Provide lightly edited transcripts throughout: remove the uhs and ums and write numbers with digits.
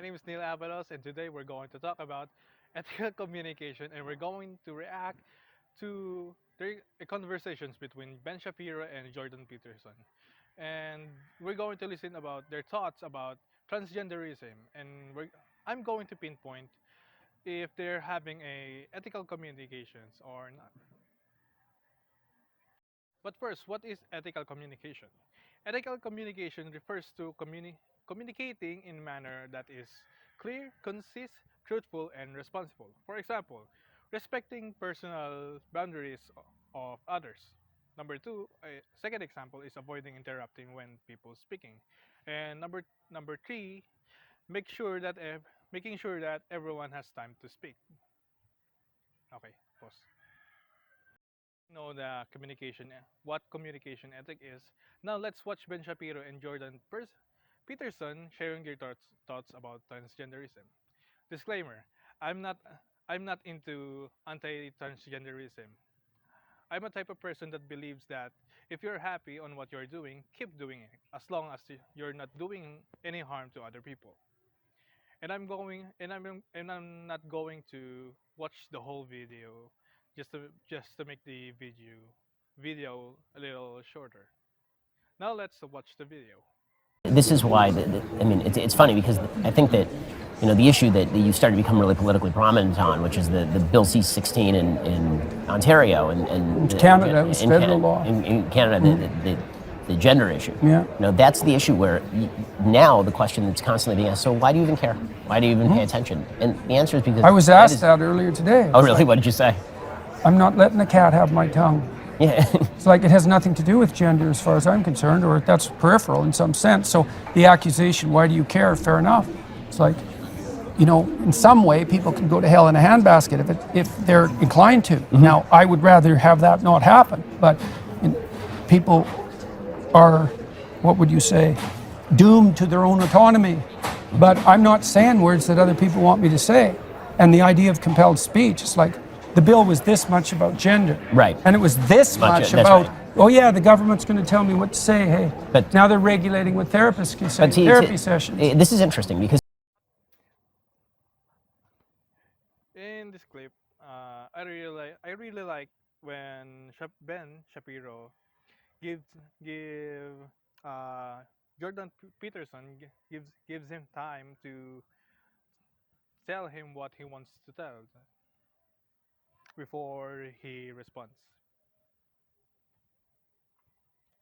My name is Neil Avalos, and today we're going to talk about ethical communication, and we're going to react to the conversations between Ben Shapiro and Jordan Peterson. And we're going to listen about their thoughts about transgenderism, and I'm going to pinpoint if they're having a ethical communications or not. But first, what is ethical communication? Ethical communication refers to communicating in a manner that is clear, concise, truthful, and responsible. For example, respecting personal boundaries of others. Number two, a second example is avoiding interrupting when people speaking. And number three, making sure that everyone has time to speak. Okay, pause. Know the what communication ethic is. Now let's watch Ben Shapiro and Peterson sharing their thoughts about transgenderism. Disclaimer: I'm not I'm not into anti-transgenderism. I'm a type of person that believes that if you're happy on what you're doing, keep doing it as long as you're not doing any harm to other people. And I'm not going to watch the whole video just to make the video a little shorter. Now let's watch the video. This is why, I mean, it's funny because I think that, the issue that you started to become really politically prominent on, which is the Bill C-16 in Ontario and Canada, it's federal law. In Canada, the gender issue. Yeah. That's the issue where now the question that's constantly being asked, so why do you even care? Why do you even pay attention? And the answer is because... I was asked that earlier today. Oh, really? What did you say? I'm not letting the cat have my tongue. Yeah. It's like it has nothing to do with gender as far as I'm concerned, or that's peripheral in some sense. So the accusation, why do you care? Fair enough. It's like, in some way, people can go to hell in a handbasket if they're inclined to. Mm-hmm. Now, I would rather have that not happen, but people are, what would you say, doomed to their own autonomy. But I'm not saying words that other people want me to say. And the idea of compelled speech, it's like, the bill was this much about gender. Right. And it was this much about, right. Oh yeah, the government's going to tell me what to say, hey. But now they're regulating what therapists can say, therapy sessions. This is interesting because... In this clip, I really like when Ben Shapiro give Jordan Peterson gives him time to tell him what he wants to tell before he responds.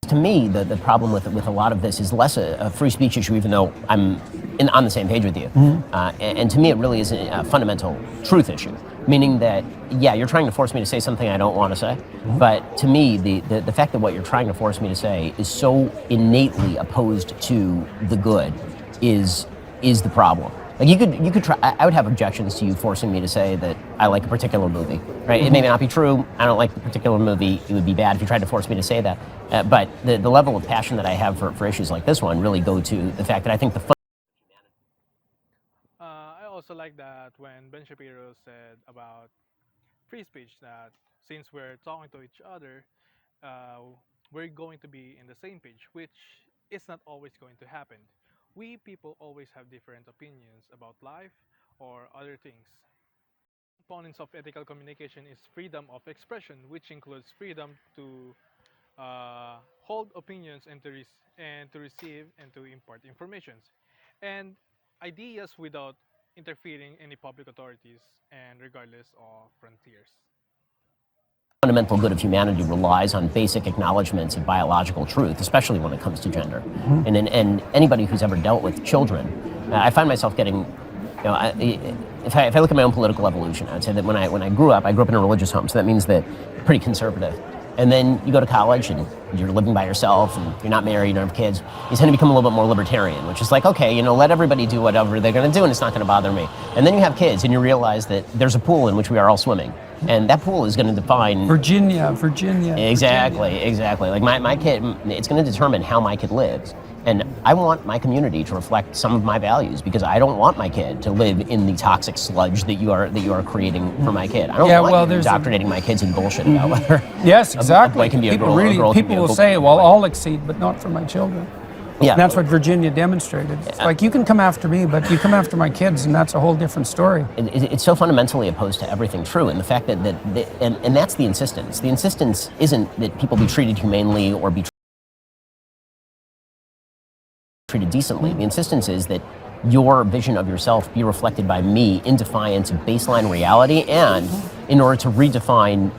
To me, the problem with a lot of this is less a free speech issue, even though I'm on the same page with you. Mm-hmm. And to me, it really is a fundamental truth issue, meaning that, yeah, you're trying to force me to say something I don't want to say. Mm-hmm. But to me, the fact that what you're trying to force me to say is so innately opposed to the good is the problem. Like you could try. I would have objections to you forcing me to say that I like a particular movie, right? Mm-hmm. It may not be true. I don't like the particular movie. It would be bad if you tried to force me to say that. But the level of passion that I have for issues like this one really go to the fact that I think I also like that when Ben Shapiro said about free speech that since we're talking to each other, uh, we're going to be in the same page, which is not always going to happen. We people always have different opinions about life or other things. Components of ethical communication is freedom of expression, which includes freedom to hold opinions and to receive and to impart informations and ideas without interfering any public authorities and regardless of frontiers. fundamental good of humanity relies on basic acknowledgments of biological truth, especially when it comes to gender. Mm-hmm. And anybody who's ever dealt with children, I find myself getting, if I look at my own political evolution, I would say that when I grew up in a religious home, so that means that I'm pretty conservative. And then you go to college and you're living by yourself and you're not married, you don't have kids, you tend to become a little bit more libertarian, which is like, okay, let everybody do whatever they're going to do and it's not going to bother me. And then you have kids and you realize that there's a pool in which we are all swimming. And that pool is going to define... Virginia. Exactly. Like my kid, it's going to determine how my kid lives. And I want my community to reflect some of my values because I don't want my kid to live in the toxic sludge that you are creating for my kid. I don't want you indoctrinating my kids in bullshit about whether yes, exactly. a boy can be a girl, or a girl people will say, well, I'll exceed, but not for my children. Yeah. And that's what Virginia demonstrated. It's like, you can come after me, but you come after my kids, and that's a whole different story. It's so fundamentally opposed to everything true, and the fact and that's the insistence. The insistence isn't that people be treated humanely or be treated decently. The insistence is that your vision of yourself be reflected by me in defiance of baseline reality and in order to redefine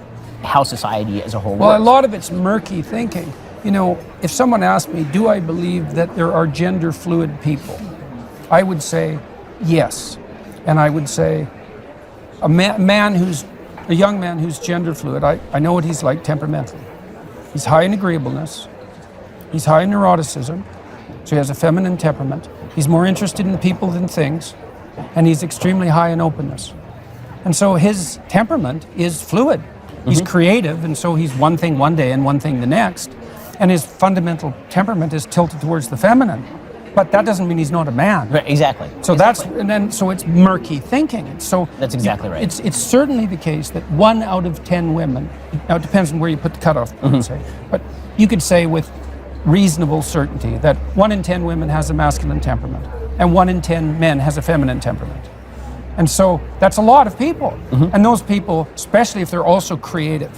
how society as a whole Well, works. a lot of it's murky thinking. You know, if someone asked me, do I believe that there are gender fluid people? I would say yes. And I would say a young man who's gender fluid, I know what he's like temperamentally. He's high in agreeableness. He's high in neuroticism. So he has a feminine temperament. He's more interested in people than things. And he's extremely high in openness. And so his temperament is fluid. He's creative, and so he's one thing one day and one thing the next. And his fundamental temperament is tilted towards the feminine. But that doesn't mean he's not a man. Right, exactly. So so it's murky thinking. So That's exactly right. It's certainly the case that 1 out of 10 women, now it depends on where you put the cutoff, I would say, but you could say with reasonable certainty that 1 in 10 women has a masculine temperament and 1 in 10 men has a feminine temperament. And so that's a lot of people. And those people, especially if they're also creative,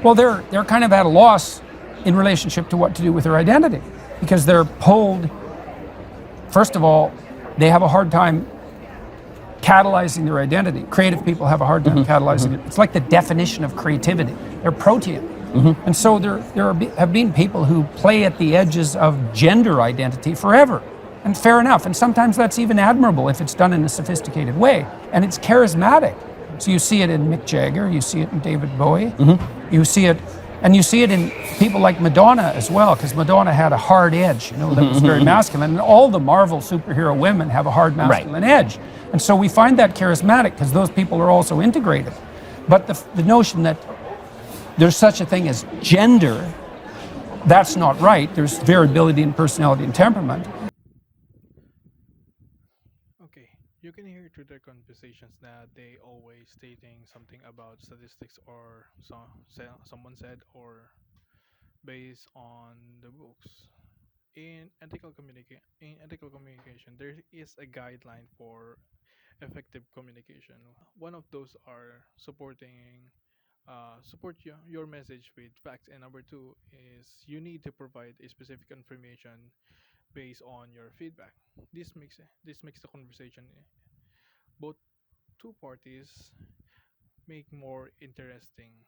well, they're kind of at a loss in relationship to what to do with their identity, because they're pulled. First of all, they have a hard time catalyzing their identity. Creative people have a hard time catalyzing it. It's like the definition of creativity. They're protean. And so have been people who play at the edges of gender identity forever. And fair enough. And sometimes that's even admirable if it's done in a sophisticated way. And it's charismatic. So you see it in Mick Jagger, you see it in David Bowie, you see it in people like Madonna as well, because Madonna had a hard edge, that was very masculine. And all the Marvel superhero women have a hard masculine edge. And so we find that charismatic because those people are also integrated. But the notion that there's such a thing as gender, that's not right. There's variability in personality and temperament. Okay, you can hear through their conversations that they always stating something about statistics or someone said or based on the books. In ethical communication, there is a guideline for effective communication. One of those are support your message with facts, and number two is you need to provide a specific information based on your feedback. This makes the conversation, both two parties, make more interesting.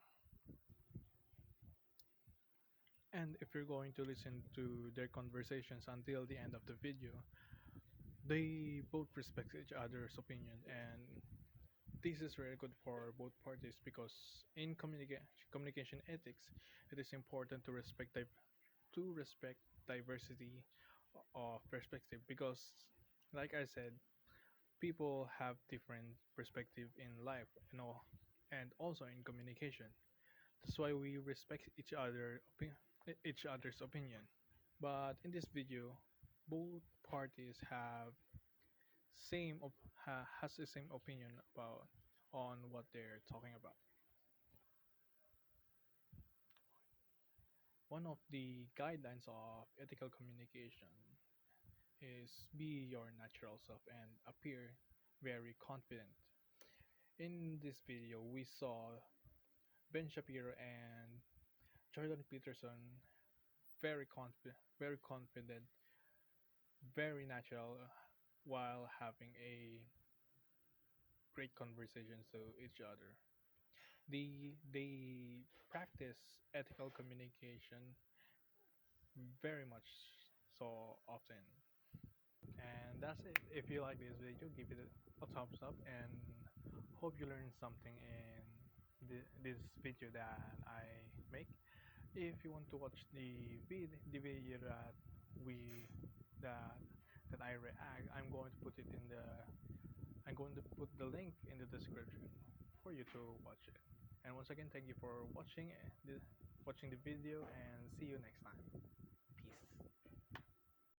And if you're going to listen to their conversations until the end of the video, they both respect each other's opinion, and this is very good for both parties because in communication ethics, it is important to respect diversity of perspective because, like I said, people have different perspective in life, and also in communication. That's why we respect each other's opinion. But in this video, both parties has the same opinion about on what they're talking about. One of the guidelines of ethical communication is be your natural self and appear very confident. In this video, we saw Ben Shapiro and Jordan Peterson very confident, very natural, while having a great conversations to each other. They practice ethical communication very much so often. And that's it. If you like this video, give it a thumbs up and hope you learned something in this video that I make. If you want to watch the video we that that I react, I'm going to put the link in the description for you to watch it. And once again, thank you for watching the video and see you next time.